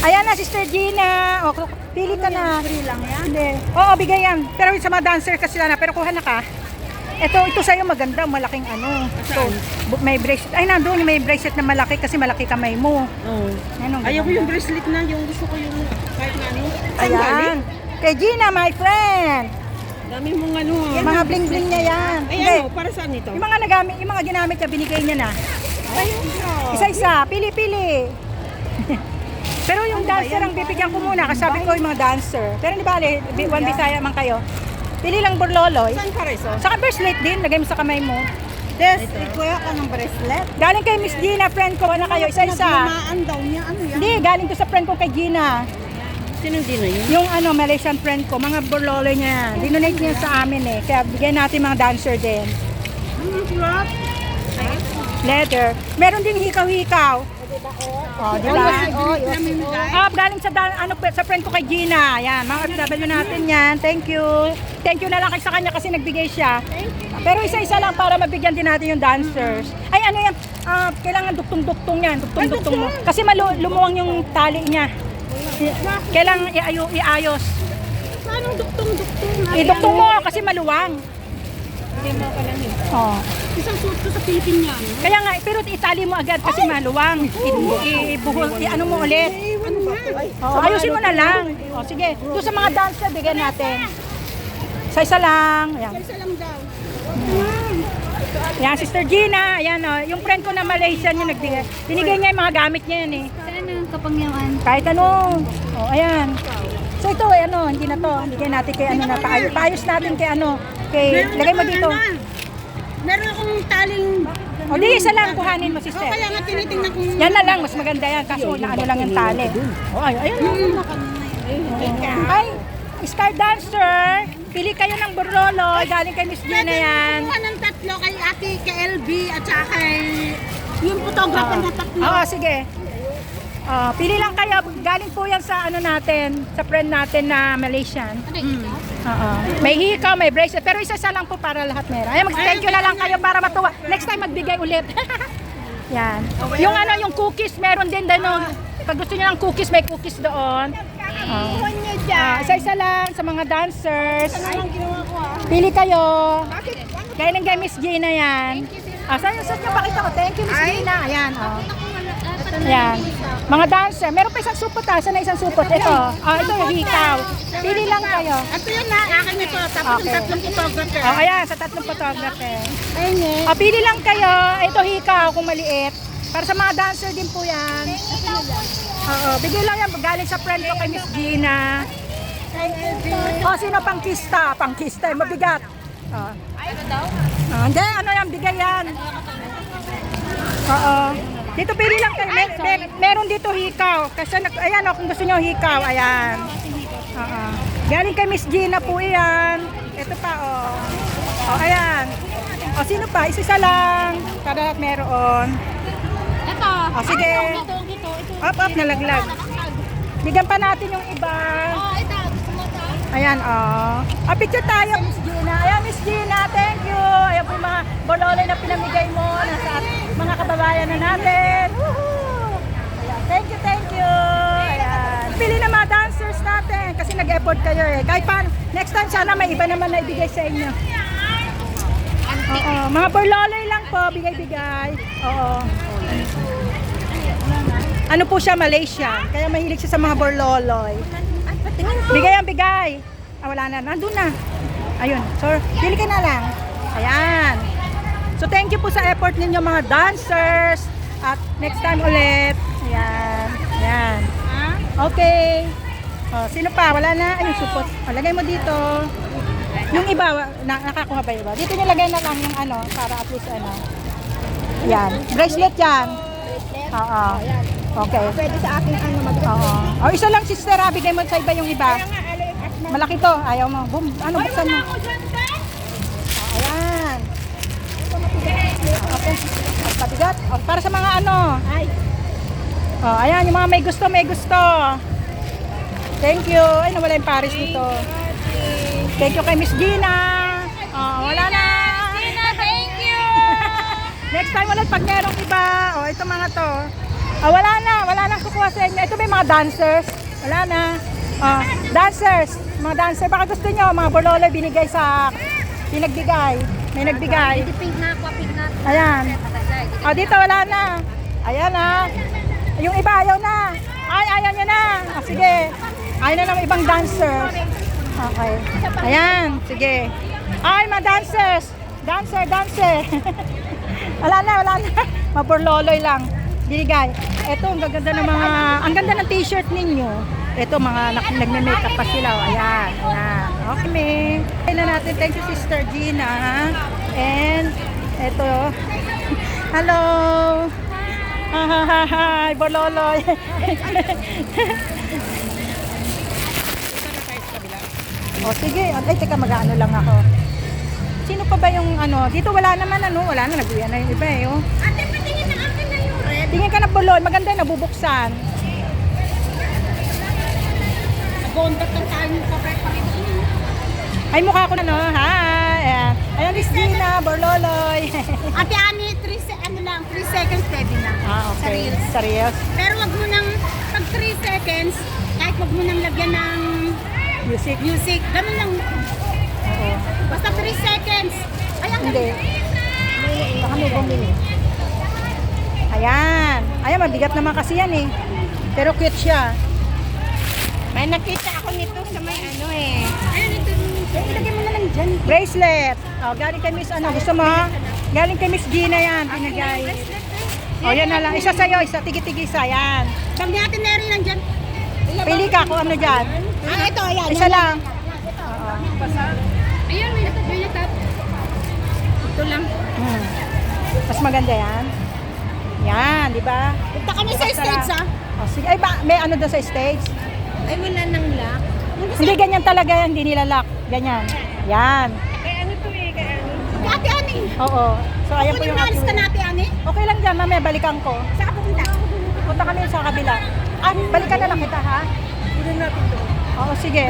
Ayan na, Sister Gina. O, pili ka na. Free lang yan. Hindi. Oo, bigay yan. Pero sa mga dancer kasi na, pero kuha na ka. Ito sa'yo maganda, malaking ano. Ito, may bracelet. Ay, nandun, may bracelet na malaki kasi malaki kamay mo. Oo. Ano, Ayaw ko yung bracelet na, yung gusto ko yung kahit na ano. Ayan. Kay Gina, my friend. Dami mong ano. Yung mga bling-bling niya yan. Ay Hindi. ano, para saan ito? Yung mga nagamit, yung mga ginamit niya, binigay niya na. Ayun. Isa-isa, pili-pili. Pero yung dancer ang bibigyan ko muna kasi sabi ko yung mga dancer. Pero di bale, one Bisaya man kayo. Pili lang burloloy. Saan ka rin, so? Saka bracelet din, lagay mo sa kamay mo. Des, ikuya ka ng bracelet. Galing kay Miss Gina, friend ko. Ano kayo? Isa-isa. Nagumaan daw niya, ano yan? Hindi, galing to sa friend ko kay Gina. Sino din na yun? Yung ano, Malaysian friend ko, mga burloloy niya. Dinonate niya sa amin eh. Kaya bigyan natin mga dancer din. Flop. Leather. Meron din hikaw-hikaw. Oh, di ba? Galing sa sa friend ko kay Gina. Yan, mga FW natin yan. Thank you. Thank you na lang kay sa kanya kasi nagbigay siya. Pero isa-isa lang para mabigyan din natin yung dancers. Ay, ano yan? Kailangan duktong-duktong yan. Duktong-duktong mo. Kasi lumuwang yung tali niya. Kailangan iayos. Paano duktong-duktong? Iduktong mo kasi maluwang. Hindi mo ka lang yun. Oh. Isang suit ko sa Philippine yan. Kaya nga, pero itali mo agad kasi maluwang. Ibuhol, ano mo ulit. Ano ba? Oh, ayusin mo na lang. Oh, sige. Doon sa mga dancer, bigyan natin. Isa-isa lang. Ayan. Isa lang daw. Ayan, Sister Gina. Ayan, oh. Yung friend ko na Malaysian yung nagbigay. Binigay niya yung mga gamit niya yan eh. Saan ang kapangyaman? Kahit ano. Oh, ayan. So ito, ano, hindi na to. Bigyan natin kay ano na paayos. Paayos natin kay ano. Lagay mo dito. Meron akong taling... O, di isa lang. Kuhanin mo, sister. Kaya nga tinitingnan kong... Yan na lang. Mas maganda yan. Kaso na ano lang yung tali. Oh, ayun. Ay, Star Dancer. Pili kayo ng burlolo. Galing kay Miss Gina yan. Kumuha ng tatlo kay Ate, kay LB at saka kay... Yung photographer na tatlo. Oo, sige. Pili lang kayo. Galing po yan sa ano natin, sa friend natin na Malaysian. Oo. May hikaw, may bracelet. Pero isa-isa lang po para lahat meron. Ay, mag-thank you na lang kayo para matuwa. Next time magbigay ulit. Yan. Yung ano, yung cookies, meron din doon. Pag gusto niyo ng cookies, may cookies doon. Isa-isa lang sa mga dancers. Pili kayo. Galing kay Miss Gina yan. Saan niyo pakita ko? Thank you, Miss Gina. Ayan. Ayan. Mga dancer. Meron pa isang supot ha. Saan na isang supot? Ito. Ito yung hikaw. Pili lang kayo. Ito yun na, akin ito. Tapos yung tatlong photographer. Ayan, sa tatlong photographer. Ayun eh. Pili lang kayo. Ito hikaw kung maliit. Para sa mga dancer din po yan. Bigay lang yan. Galing sa friend ko kay Miss Gina. Sino pangkista? Pangkista. Mabigat. Hindi, ano yan? Bigay yan. Dito pili lang kayo. Meron dito hikaw. Kasi ayan kung gusto niyo hikaw, ayan. Galing kay Miss Gina po yan. Ito pa ayan. Sino pa? Isa lang para meron. Ito. Sige. Ito. Up, nalaglag. Bigyan pa natin yung iba. Ito. Gusto mo ito? Ayan, picture tayo, Miss Gina. Ayan, Miss Gina, thank you. Ayan po yung mga bolole na pinamigay mo sa mga kababayan na natin. Woohoo! Ayan, thank you. Ayan. Pili na mga dancers natin kasi nag-effort kayo eh. Kahit paano, next time sana may iba naman na ibigay sa inyo. Mga bolole lang po, bigay-bigay. Ano po siya, Malaysian. Kaya mahilig siya sa mga borloloy. Bigay ang bigay. Wala na. Nandun na. Ayun. So, pili ka na lang. Ayan. So, thank you po sa effort ninyo mga dancers. At next time ulit. Ayan. Ayan. Okay. Sino pa? Wala na. Ayun, supot. Lagay mo dito. Yung iba, nakakuha ba iba? Dito nilagay na lang yung ano, para at least ano. Ayan. Bracelet yan. Okay. Pwede sa akin Isa lang sister, bigay mo sa iba yung iba. Malaki to, ayaw mo. Boom, buksan mo. Ayan. Okay. Pabigat. Para sa mga ano. Ayan, yung mga may gusto. Thank you. Ay, nawala yung Paris nito. Thank you kay Miss Gina. Wala na. Gina, thank you! Next time ulit pag merong iba. Ito mga to. Wala nang kukuha sa inyo. Ito may mga dancers. Wala na. Dancers. Mga dancer. Baka gusto nyo, mga bololo binigay sa... Pinagbigay. May nagbigay. Pink na ako, pink na. Ayan. Dito wala na. Ayan na. Yung iba ayaw na. Ayaw nyo na. Sige. Ayaw na ng ibang dancers. Okay. Ayan. Sige. Mga dancers. Dancer. wala na. Maborloloy lang. Binigay. Ito, ang ganda ng mga... Ang ganda ng t-shirt ninyo. Ito, mga nagme-makeup pa sila. Ayan. Okay. Kailan natin. Thank you, Sister Gina. And, ito. Hello. Hi, Bololoy. Sige. Ay, teka, mag-ano lang ako. Sino pa ba yung ano? Dito wala naman wala na, nag-uwi na yung iba Ate, patingin na akin na yung red. Tingin ka na bolon, maganda yung nabubuksan. Nabondat ng tayo yung papreparito. Ay, mukha ko na Hi. Ayan, Miss Gina, Borloloy. Ate Ani, 3 seconds pwede na. Sa Okay. reels. Sa reels. Pero wag mo nang, pag 3 seconds, kahit wag mo nang lagyan ng music, ganun lang. Oo. Basta 3 seconds. Ayan, Hindi. Baka may bumili. Ayan. Ayan, mabigat naman kasi yan eh. Pero cute siya. May nakita ako nito sa may Ayun, ito. Ilagay mo na lang dyan. Bracelet. Galing kay Miss gusto mo? Galing kay Miss Gina yan, pinagay. Yan na lang. Isa sa'yo, isa tigi-tigi isa. Yan. Pag ni Ate Neri nandyan. Pili ka kung ano dyan. Ito, ayan. Isa lang. Ayun, may natap. Ito lang. Mas maganda yan. Yan, di ba? Punta kami sa stage, ha? Sige. Ay, may ano doon sa stage? Ay, wala nang lock. Hindi ganyan talaga yan, hindi nila lock. Ganyan. Yan. Kay ano to eh, kay Ani. Kay Ate Ani. Oo. So, ayan po Pwede yung maalis ka ating- na, Ate Ani? Okay lang dyan, mamaya balikan ko. Saan ka pupunta? Punta kami sa kabila. Balikan na lang kita, ha? Hindi natin to. Oo, sige.